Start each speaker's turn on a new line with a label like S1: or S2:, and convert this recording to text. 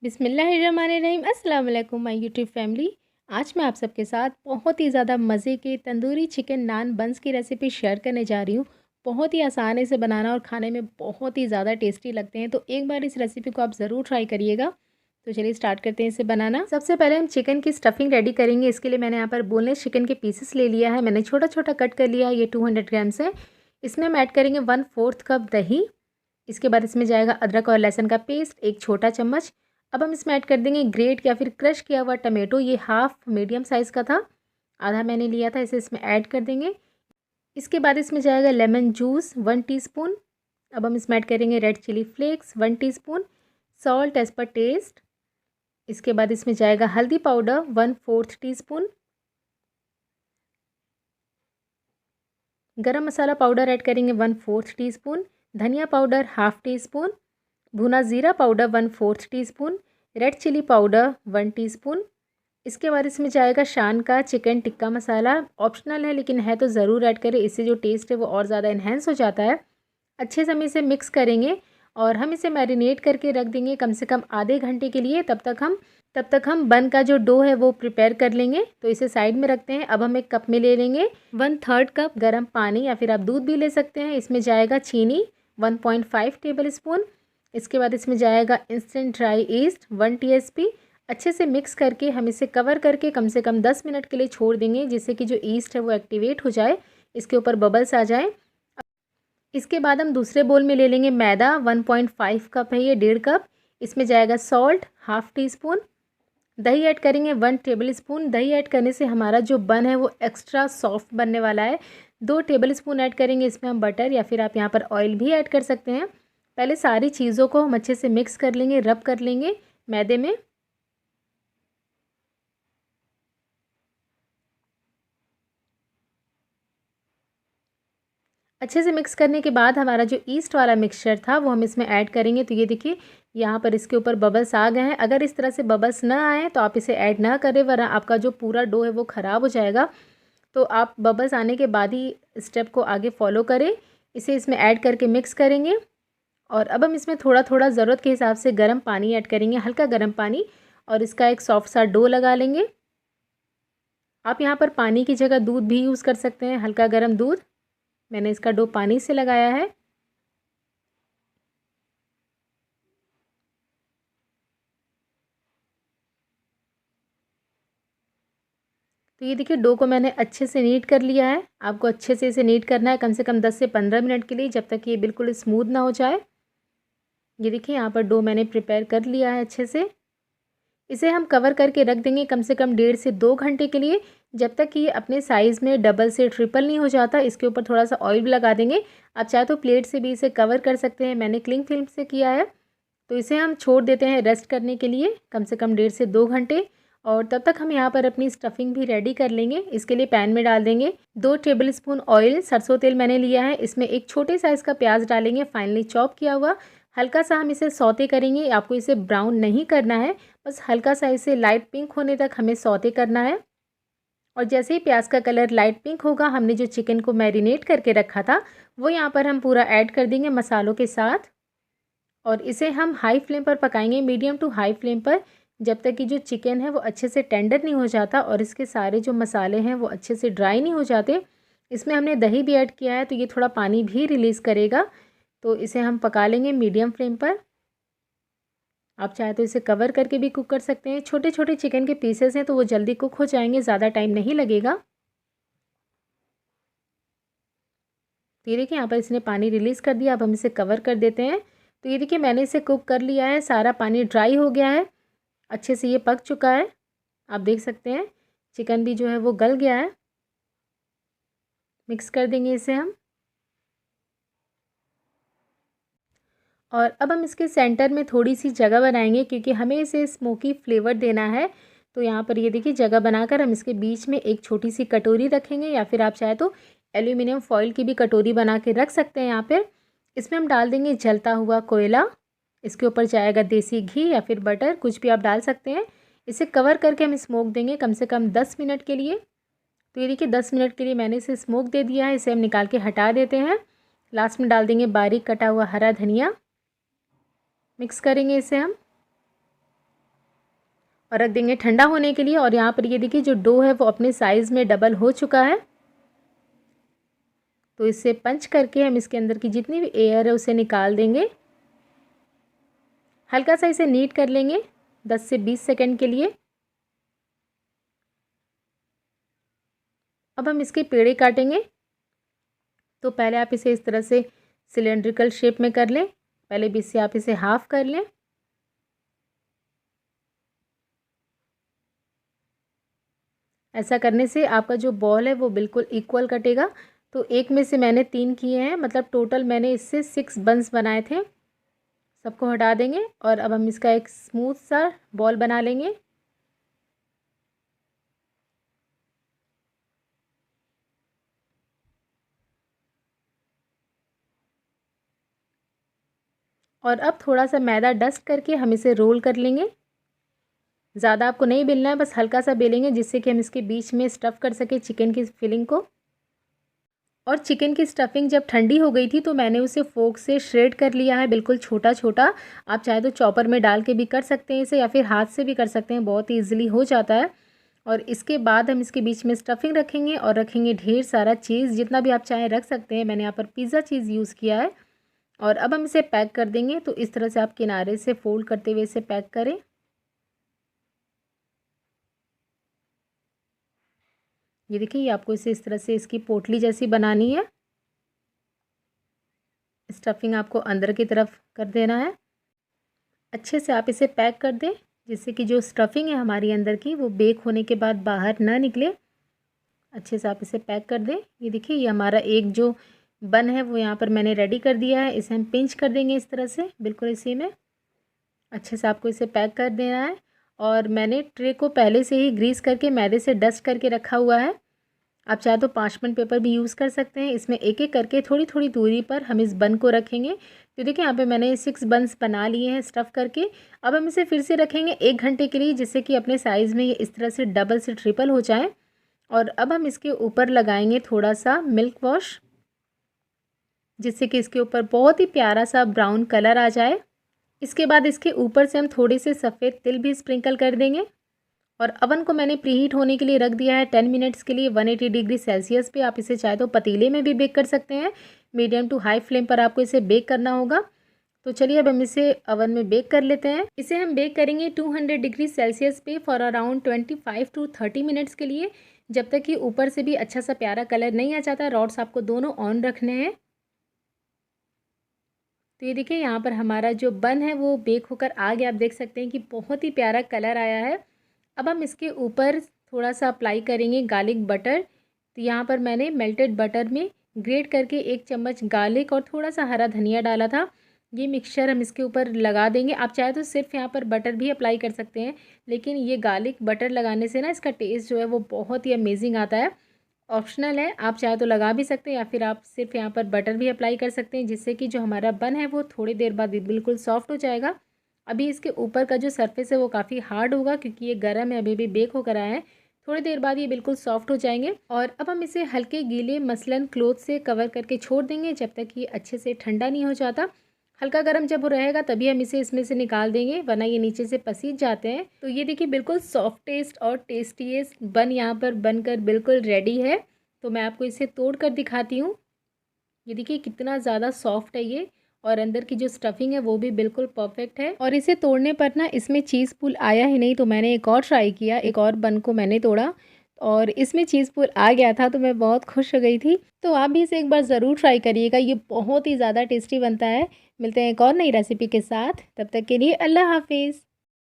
S1: बिस्मिल्लाहिर्रहमानिर्रहीम। अस्सलाम वालेकुम माय यूट्यूब फैमिली। आज मैं आप सबके साथ बहुत ही ज़्यादा मज़े के तंदूरी चिकन नान बन्स की रेसिपी शेयर करने जा रही हूँ। बहुत ही आसान है इसे बनाना और खाने में बहुत ही ज़्यादा टेस्टी लगते हैं। तो एक बार इस रेसिपी को आप ज़रूर ट्राई करिएगा। तो चलिए स्टार्ट करते हैं इसे बनाना। सबसे पहले हम चिकन की स्टफिंग रेडी करेंगे। इसके लिए मैंने यहाँ पर बोनलेस चिकन के पीसेस ले लिया है। मैंने छोटा छोटा कट कर लिया है। ये 200 ग्राम्स है। इसमें हम ऐड करेंगे 1/4 कप दही। इसके बाद इसमें जाएगा अदरक और लहसुन का पेस्ट 1 छोटा चम्मच। अब हम इसमें ऐड कर देंगे ग्रेट या फिर क्रश किया हुआ टमाटो। ये हाफ मीडियम साइज़ का था, आधा मैंने लिया था। इसे इसमें ऐड कर देंगे। इसके बाद इसमें जाएगा लेमन जूस 1 टीस्पून। अब हम इसमें ऐड करेंगे red chilli flakes 1 teaspoon, salt as per taste. इसके बाद इसमें जाएगा हल्दी पाउडर 1/4 टीस्पून, गरम मसाला पाउडर ऐड करेंगे 1/4 टीस्पून, धनिया पाउडर हाफ टी स्पून, भुना ज़ीरा powder 1/4 teaspoon, red chilli powder 1 teaspoon. इसके बाद इसमें जाएगा शान का चिकन टिक्का मसाला। ऑप्शनल है लेकिन है तो ज़रूर ऐड करें, इससे जो टेस्ट है वो और ज़्यादा इन्हेंस हो जाता है। अच्छे से हम इसे मिक्स करेंगे और हम इसे मैरिनेट करके रख देंगे कम से कम आधे घंटे के लिए। तब तक हम बन का जो डो है वो प्रिपेयर कर लेंगे। तो इसे साइड में रखते हैं। अब हम एक कप में ले लेंगे 1/3 कप गर्म पानी या फिर आप दूध भी ले सकते हैं। इसमें जाएगा चीनी 1.5 टेबल स्पून। इसके बाद इसमें जाएगा इंस्टेंट ड्राई ईस्ट 1 टीएसपी। अच्छे से मिक्स करके हम इसे कवर करके कम से कम 10 मिनट के लिए छोड़ देंगे, जिससे कि जो ईस्ट है वो एक्टिवेट हो जाए, इसके ऊपर बबल्स आ जाए। इसके बाद हम दूसरे बोल में ले लेंगे मैदा 1.5 कप है ये 1.5 कप। इसमें जाएगा सॉल्ट हाफ टी स्पून, दही ऐड करेंगे 1 टेबल स्पून। दही ऐड करने से हमारा जो बन है वो एक्स्ट्रा सॉफ्ट बनने वाला है। 2 टेबल स्पून ऐड करेंगे इसमें हम बटर या फिर आप यहाँ पर ऑयल भी ऐड कर सकते हैं। पहले सारी चीज़ों को हम अच्छे से मिक्स कर लेंगे, रब कर लेंगे मैदे में। अच्छे से मिक्स करने के बाद हमारा जो ईस्ट वाला मिक्सचर था वो हम इसमें ऐड करेंगे। तो ये देखिए यहाँ पर इसके ऊपर बबल्स आ गए हैं। अगर इस तरह से बबल्स ना आए तो आप इसे ऐड ना करें, वरना आपका जो पूरा डो है वो ख़राब हो जाएगा। तो आप बबल्स आने के बाद ही स्टेप को आगे फॉलो करें। इसे इसमें ऐड करके मिक्स करेंगे और अब हम इसमें थोड़ा थोड़ा ज़रूरत के हिसाब से गर्म पानी ऐड करेंगे, हल्का गर्म पानी, और इसका एक सॉफ्ट सा डो लगा लेंगे। आप यहाँ पर पानी की जगह दूध भी यूज़ कर सकते हैं, हल्का गर्म दूध। मैंने इसका डो पानी से लगाया है। तो ये देखिए डो को मैंने अच्छे से नीट कर लिया है। आपको अच्छे से इसे नीट करना है कम से कम 10 से 15 मिनट के लिए, जब तक ये बिल्कुल स्मूथ ना हो जाए। ये देखिए यहाँ पर डो मैंने प्रिपेयर कर लिया है अच्छे से। इसे हम कवर करके रख देंगे कम से कम 1.5 से 2 घंटे के लिए, जब तक कि ये अपने साइज़ में डबल से ट्रिपल नहीं हो जाता। इसके ऊपर थोड़ा सा ऑयल भी लगा देंगे। आप चाहे तो प्लेट से भी इसे कवर कर सकते हैं, मैंने क्लिंग फिल्म से किया है। तो इसे हम छोड़ देते हैं रेस्ट करने के लिए कम से कम 1.5 से 2 घंटे। और तब तक हम यहाँ पर अपनी स्टफिंग भी रेडी कर लेंगे। इसके लिए पैन में डाल देंगे 2 टेबल स्पून ऑयल, सरसों तेल मैंने लिया है। इसमें एक छोटे साइज़ का प्याज डालेंगे, फाइनली चॉप किया हुआ। हल्का सा हम इसे सौते करेंगे। आपको इसे ब्राउन नहीं करना है, बस हल्का सा इसे लाइट पिंक होने तक हमें सौते करना है। और जैसे ही प्याज का कलर लाइट पिंक होगा, हमने जो चिकन को मैरिनेट करके रखा था वो यहाँ पर हम पूरा ऐड कर देंगे मसालों के साथ। और इसे हम हाई फ्लेम पर पकाएंगे, मीडियम टू हाई फ्लेम पर, जब तक कि जो चिकन है वो अच्छे से टेंडर नहीं हो जाता और इसके सारे जो मसाले हैं वो अच्छे से ड्राई नहीं हो जाते। इसमें हमने दही भी ऐड किया है तो ये थोड़ा पानी भी रिलीज़ करेगा। तो इसे हम पका लेंगे मीडियम फ्लेम पर। आप चाहे तो इसे कवर करके भी कुक कर सकते हैं। छोटे छोटे चिकन के पीसेस हैं तो वो जल्दी कुक हो जाएंगे, ज़्यादा टाइम नहीं लगेगा। तो ये देखिए यहाँ पर इसने पानी रिलीज़ कर दिया। अब हम इसे कवर कर देते हैं। तो ये देखिए मैंने इसे कुक कर लिया है, सारा पानी ड्राई हो गया है, अच्छे से ये पक चुका है। आप देख सकते हैं चिकन भी जो है वो गल गया है। मिक्स कर देंगे इसे हम। और अब हम इसके सेंटर में थोड़ी सी जगह बनाएंगे, क्योंकि हमें इसे स्मोकी फ्लेवर देना है। तो यहाँ पर ये देखिए जगह बनाकर हम इसके बीच में एक छोटी सी कटोरी रखेंगे, या फिर आप चाहे तो एल्यूमिनियम फॉइल की भी कटोरी बना के रख सकते हैं। यहाँ पर इसमें हम डाल देंगे जलता हुआ कोयला। इसके ऊपर जाएगा देसी घी या फिर बटर, कुछ भी आप डाल सकते हैं। इसे कवर करके हम स्मोक देंगे कम से कम 10 मिनट के लिए। तो ये देखिए 10 मिनट के लिए मैंने इसे स्मोक दे दिया है। इसे हम निकाल के हटा देते हैं। लास्ट में डाल देंगे बारीक कटा हुआ हरा धनिया। मिक्स करेंगे इसे हम। और रख देंगे ठंडा होने के लिए। और यहाँ पर ये देखिए जो डो है वो अपने साइज़ में डबल हो चुका है। तो इसे पंच करके हम इसके अंदर की जितनी भी एयर है उसे निकाल देंगे। हल्का सा इसे नीट कर लेंगे 10 से 20 सेकंड के लिए। अब हम इसके पेड़े काटेंगे। तो पहले आप इसे इस तरह से सिलेंड्रिकल शेप में कर लें। पहले भी इसे आप इसे हाफ कर लें। ऐसा करने से आपका जो बॉल है वो बिल्कुल इक्वल कटेगा। तो एक में से मैंने 3 किए हैं, मतलब टोटल मैंने इससे 6 बंस बनाए थे। सबको हटा देंगे और अब हम इसका एक स्मूथ सा बॉल बना लेंगे। और अब थोड़ा सा मैदा डस्ट करके हम इसे रोल कर लेंगे। ज़्यादा आपको नहीं बेलना है, बस हल्का सा बेलेंगे जिससे कि हम इसके बीच में स्टफ़ कर सकें चिकन की फिलिंग को। और चिकन की स्टफिंग जब ठंडी हो गई थी तो मैंने उसे फोक से श्रेड कर लिया है, बिल्कुल छोटा छोटा। आप चाहे तो चॉपर में डाल के भी कर सकते हैं इसे, या फिर हाथ से भी कर सकते हैं, बहुत ही ईजिली हो जाता है। और इसके बाद हम इसके बीच में स्टफिंग रखेंगे और रखेंगे ढेर सारा चीज़, जितना भी आप चाहें रख सकते हैं। मैंने यहाँ पर पिज़्ज़ा चीज़ यूज़ किया है। और अब हम इसे पैक कर देंगे। तो इस तरह से आप किनारे से फोल्ड करते हुए इसे पैक करें। ये देखिए, ये आपको इसे इस तरह से इसकी पोटली जैसी बनानी है। स्टफिंग आपको अंदर की तरफ कर देना है। अच्छे से आप इसे पैक कर दें जिससे कि जो स्टफिंग है हमारी अंदर की वो बेक होने के बाद बाहर ना निकले। अच्छे से आप इसे पैक कर दें। ये देखिए, ये हमारा एक जो बन है वो यहाँ पर मैंने रेडी कर दिया है। इसे हम पिंच कर देंगे इस तरह से, बिल्कुल इसी में। अच्छे से आपको इसे पैक कर देना है। और मैंने ट्रे को पहले से ही ग्रीस करके मैदे से डस्ट करके रखा हुआ है। आप चाहे तो पार्चमेंट पेपर भी यूज़ कर सकते हैं। इसमें एक एक करके थोड़ी थोड़ी दूरी पर हम इस बन को रखेंगे। तो देखिए, यहाँ पे मैंने 6 बन्स बना लिए हैं स्टफ़ करके। अब हम इसे फिर से रखेंगे 1 घंटे के लिए, जिससे कि अपने साइज़ में ये इस तरह से डबल से ट्रिपल हो जाए। और अब हम इसके ऊपर लगाएंगे थोड़ा सा मिल्क वॉश, जिससे कि इसके ऊपर बहुत ही प्यारा सा ब्राउन कलर आ जाए। इसके बाद इसके ऊपर से हम थोड़े से सफ़ेद तिल भी स्प्रिंकल कर देंगे। और अवन को मैंने प्रीहीट होने के लिए रख दिया है 10 मिनट्स के लिए 180 डिग्री सेल्सियस पे। आप इसे चाहे तो पतीले में भी बेक कर सकते हैं। मीडियम टू हाई फ्लेम पर आपको इसे बेक करना होगा। तो चलिए अब हम इसे अवन में बेक कर लेते हैं। इसे हम बेक करेंगे 200 डिग्री सेल्सियस पे फॉर अराउंड 25 टू 30 मिनट्स के लिए, जब तक कि ऊपर से भी अच्छा सा प्यारा कलर नहीं आ जाता। रॉड्स आपको दोनों ऑन रखने हैं। तो ये देखिए, यहाँ पर हमारा जो बन है वो बेक होकर आ गया। आप देख सकते हैं कि बहुत ही प्यारा कलर आया है। अब हम इसके ऊपर थोड़ा सा अप्लाई करेंगे गार्लिक बटर। तो यहाँ पर मैंने मेल्टेड बटर में ग्रेट करके 1 चम्मच गार्लिक और थोड़ा सा हरा धनिया डाला था। ये मिक्सचर हम इसके ऊपर लगा देंगे। आप चाहे तो सिर्फ यहाँ पर बटर भी अप्लाई कर सकते हैं, लेकिन ये गार्लिक बटर लगाने से ना इसका टेस्ट जो है वो बहुत ही अमेजिंग आता है। ऑप्शनल है, आप चाहे तो लगा भी सकते हैं या फिर आप सिर्फ यहाँ पर बटर भी अप्लाई कर सकते हैं, जिससे कि जो हमारा बन है वो थोड़ी देर बाद बिल्कुल सॉफ्ट हो जाएगा। अभी इसके ऊपर का जो सरफेस है वो काफ़ी हार्ड होगा, क्योंकि ये गर्म है, अभी भी बेक होकर आया है। थोड़ी देर बाद ये बिल्कुल सॉफ्ट हो जाएंगे। और अब हम इसे हल्के गीले मसलन क्लोथ से कवर करके छोड़ देंगे जब तक ये अच्छे से ठंडा नहीं हो जाता। हल्का गर्म जब वो रहेगा तभी हम इसे इसमें से निकाल देंगे, वरना ये नीचे से पसीज जाते हैं। तो ये देखिए, बिल्कुल सॉफ्टेस्ट और टेस्टीएस्ट बन यहाँ पर बनकर बिल्कुल रेडी है। तो मैं आपको इसे तोड़ कर दिखाती हूँ। ये देखिए कितना ज़्यादा सॉफ्ट है ये, और अंदर की जो स्टफिंग है वो भी बिल्कुल परफेक्ट है। और इसे तोड़ने पर ना इसमें चीज़ पुल आया ही नहीं, तो मैंने एक और ट्राई किया, एक और बन को मैंने तोड़ा और इसमें चीज़ पुल आ गया था। तो मैं बहुत खुश हो गई थी। तो आप भी इसे एक बार ज़रूर ट्राई करिएगा, ये बहुत ही ज़्यादा टेस्टी बनता है। मिलते हैं एक और नई रेसिपी के साथ, तब तक के लिए अल्लाह हाफिज़।